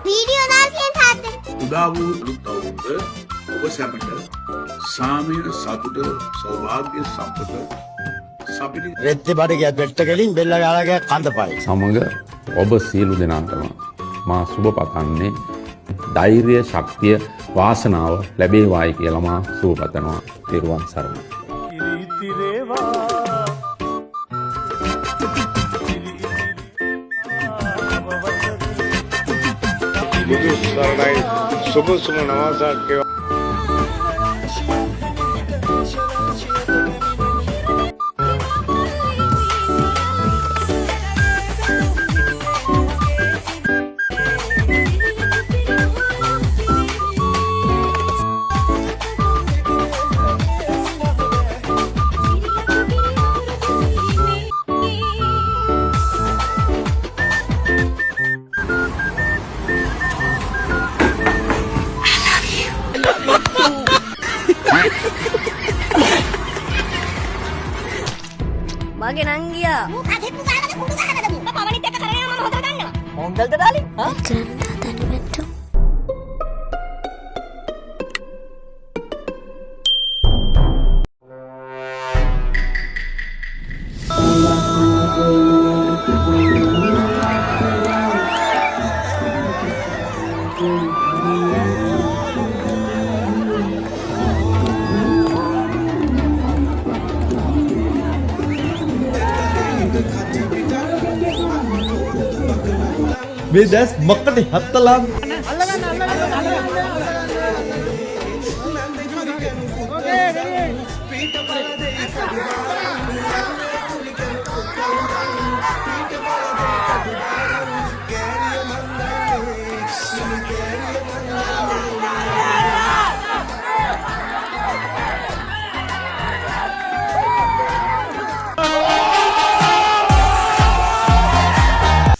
Video දාලා තාත්තේ. උදා වූ අලුත් අවුරුද්ද ඔබ සැමට සාමය සතුට සෞභාග්‍ය සම්පත සපිරි රෙද්දේ බඩගියත් වෙට්ට ගෙලින් බෙල්ල ගාලාගේ කන්දපයි. සමග ඔබ සියලු දෙනාටම මා සුබ පතන්නේ ධෛර්ය ශක්තිය වාසනාව ලැබේවායි කියලා මා සුබ පතනවා. තිරුවන් සරණයි. බුදු සරණයි සුබ සුම නවසක් වේවා. මගේ නංගියා කතෙප්පු ගාලාද කුඩු ගහනද මූ පවණිත් එක්ක කරගෙන යනවා මම හොදලා ගන්නවා. මොංගල්ද ඩාලි? හා? කරන්න තනිවෙන්න. මේ දැස් මක්කට හත්තලම්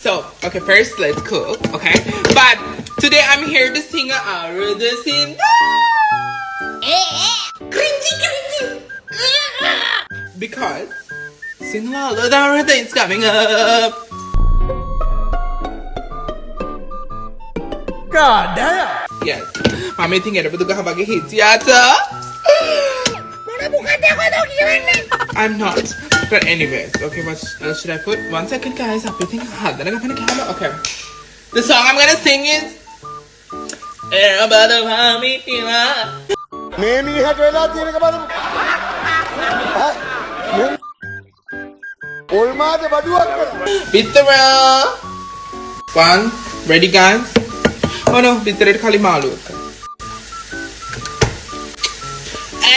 So, okay, first let's cook, okay? But today I'm here to sing the scene. Because Sinhala Darada is coming up. God damn. Yes. I'm eating it, but the hits I'm not. But anyways, okay, what else should I put? 1 second, guys. I'm putting hot. Then I'm gonna camera. Okay. The song I'm gonna sing is මේ මිනිහට වෙලා තියෙන එක බලමු. ඔල්මාද බඩුවක් කරා. Bitara. 1. Ready, guys? Oh no, Bitara khali malu.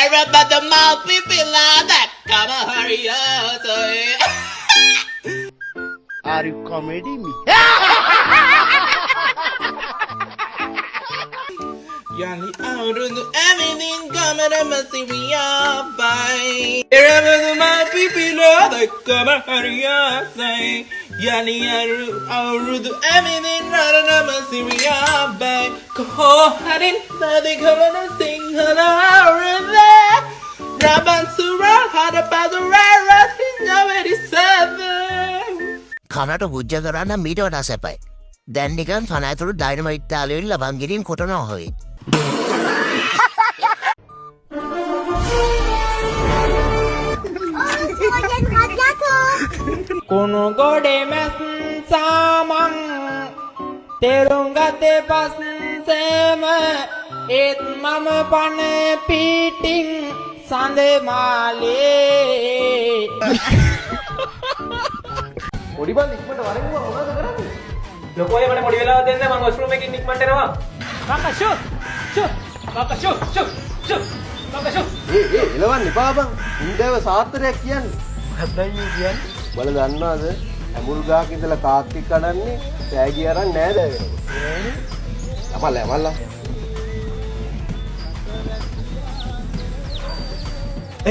Everybody mouth people that come hurry up. Are you comedy me? Yani aurundu everything coming to my Syria by. Everybody mouth people that come hurry up. Yani aurundu everything running to my Syria by. Go ahead and they come and sing hello. Raban Surah had about the rare nobody said කනට පුජ්ජ කරන්න මීට වඩා සැපයි. දැන් නිකන් කන ඇතුළු dynamite තාලේ වෙලා ලබන් ගෙඩියෙන් කොටනවා වගේ. Kono gode mes samang terungate pas sema et mama pane piting sande male පොඩි බන් ඉක්මනට වරෙන් මොනවද කරන්නේ? ලොකෝ අය මට පොඩි වෙලාවක් දෙන්න මම වොෂ්රූම් එකකින් ඉක්මනට එනවා. කාකා ෂෝ ෂෝ කාකා ෂෝ ෂෝ ෂෝ කාකා ෂෝ එලවන්න එපා බං. උන්දේව සාත්‍රයක් කියන්නේ. හැබැයි මේ කියන්නේ බල දන්නවද? ඇඹුල් ගහක ඉඳලා කාක්කි කඩන්නේ තෑගි අරන් නෑද වෙනකොට. යමල්ලා.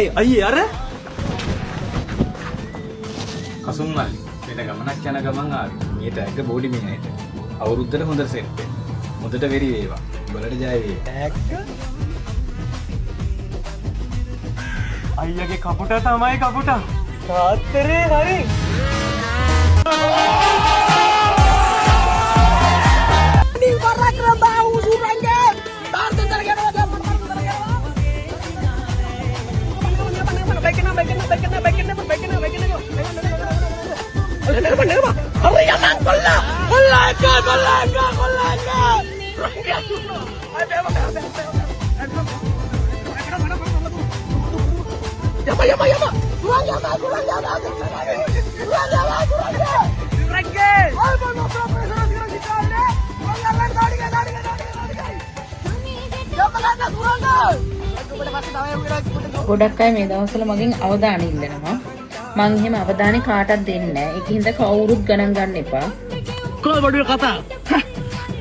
ඒ අයියේ අර කසුන්මල්ලි මෙතන ගමනක් යන ගමන් ආවි. ඊට එක බෝඩි මිනිහට අවුරුද්දට හොඳ සෙට් එක. හොඳට වෙරි වේවා. බලට ජය වේවා. අයියාගේ කපුට තමයි කපුට. තාත්තරේ හරි. Bye. ගොඩක් අය මේ දවස්වල මගෙන් අවධානය ඉල්ලනවා. මං එහෙම අවධානය කාටවත් දෙන්නේ නැහැ. ඒක හින්දා කවුරුත් ගණන් ගන්න එපා.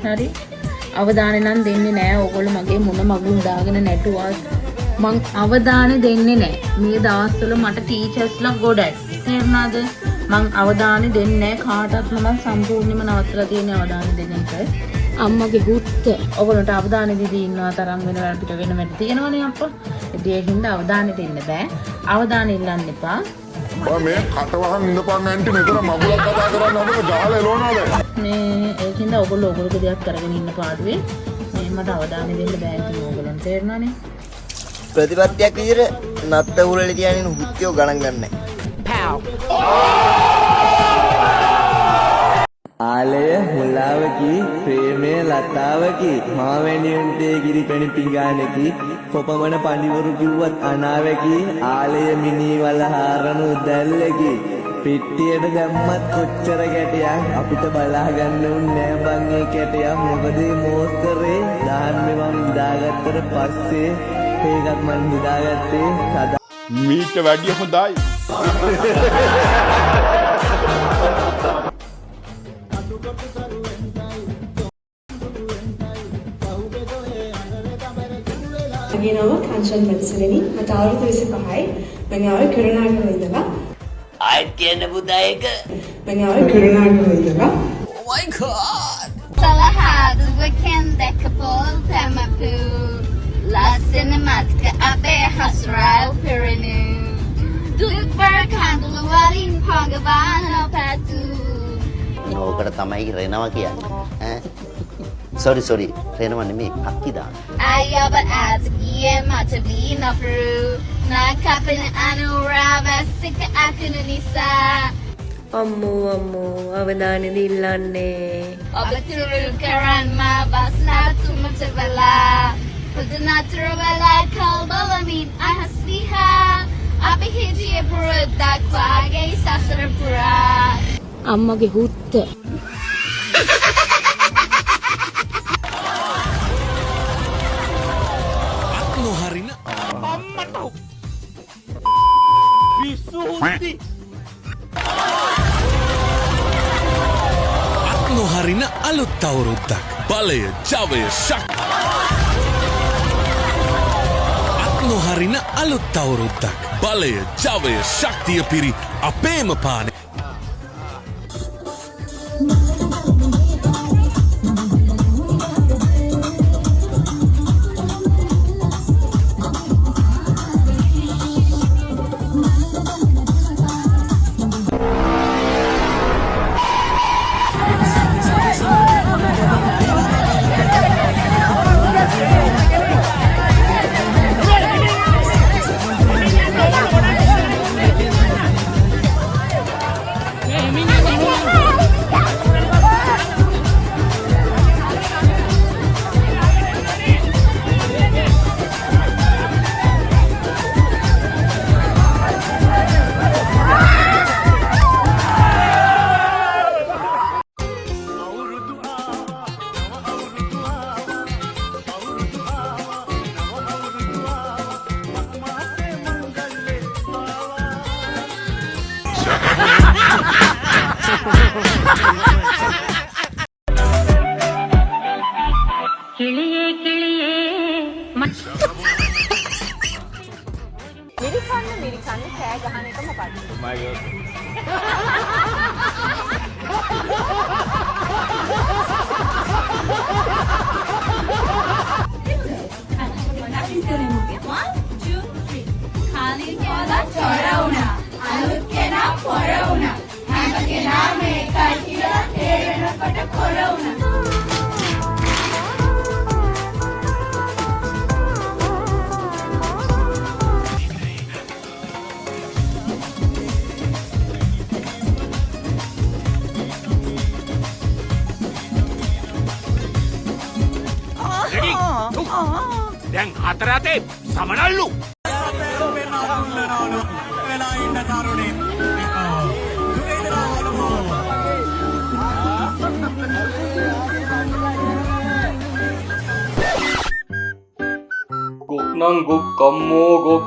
හරි. අවධානය නම් දෙන්නේ නැහැ. ඕගොල්ලෝ මගේ මොන මගුල් දාගෙන නැටුවත් මං අවධානය දෙන්නේ නැහැ. මේ දවස්වල මට ටීචර්ස්ලා ගොඩයි. තේරුණාද? මං අවධානය දෙන්නේ නැහැ කාටවත්. මම සම්පූර්ණයෙන්ම නවත්තලා තියෙන අවධානය දෙන එක. අම්මගේ හුත්ත ඔයගොල්ලන්ට අවධානය දීදී ඉන්නවා තරම් වෙන වැඩ පිට වෙන වැඩ තියෙනවනේ අප්පා. ඒකින්ද අවධානය දෙන්න බෑ. අවධානය ඉල්ලන්න එපා. මේ කටවහන් ඉඳපන් ඇන්ටි මෙතන මගුලක් කතා කරන්න හදන ගහලා එලවනවාද? මේ ඒකින්ද ඔයගොල්ලෝ දෙයක් කරගෙන ඉන්න පාඩුවේ මේ මට අවධානය දෙන්න බෑ කියලා ඔයගොල්ලන් තේරෙනවනේ. ප්‍රතිපත්තියක් විදිහට නත්ත උරලේ තියාගෙන හුත්තියෝ ගණන් ගන්නෑ. ආලය මුලාවකි ප්‍රේමය ලතාවකි මාවැනියුන්ටේ ගිරි පැණි පිඟානකි කොපමණ පඬිවරු කිව්වත් අනාවකි ආලය මිනිවල හාරනු දැල්ලකි පිට්ටියට දැම්මත් කොච්චර ගැටයක් අපිට බලා ගන්න උන්නේ නෑ බං ඒ කැටයක් මොකද මේ මෝස්තරේ දාන්නේ මම නිදාගත්තට පස්සේ ඒකත් මම නිදාගත්තේ සදා මීට වැඩිය හොඳයි. මගේ නම කංචන් මන්සලනි. මට අවුරුදු 25යි. මම ආවේ කරුණාකර ඉඳලා. ආයෙත් කියන්න පුතා ඒක. මම ආවේ කරුණාකර ඉඳලා. Oh my god. සලහාදුවකෙන් දැකපොල් තැමපු ලස්සන මතක අපේ හස්රාල් පිරෙනු දුක්බර කඳුළු වලින් පඟවාන පැතු. ඕකට තමයි රෙනවා කියන්නේ. Sorry. රෙනවා නෙමෙයි අක්කි දාන. අයබ ඇතකිය මට බීනපු නාකපන අනුරාවසික අකුණ නිසා අම්මෝ අවධානය දිල්ලන්නේ. ඔබ තුරු කරන්න බස් නාතුමට වෙලා පුදුනතර වෙලා කල්බලමින් අහස් දිහා අපි හිටියේ පුරුද්දක් වාගේ සසර පුරා. අම්මගේ හුත්ත. නොහරින අම්මට විසුද්ධි නොහරින අලුත් අවුරුද්දක් බලය ජවය නොහරින අලුත් අවුරුද්දක් බලය ජවය ශක්තිය පිරි අපේම පානේ මිරිකන්න කෑ ගහන එක මොකක්ද? My God. දැන් හතර අතේ සමනල්ලු. ගොක් නම් ගොක් කම්මෝ ගොක්.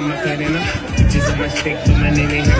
Macarena, just a mistake, my name ain't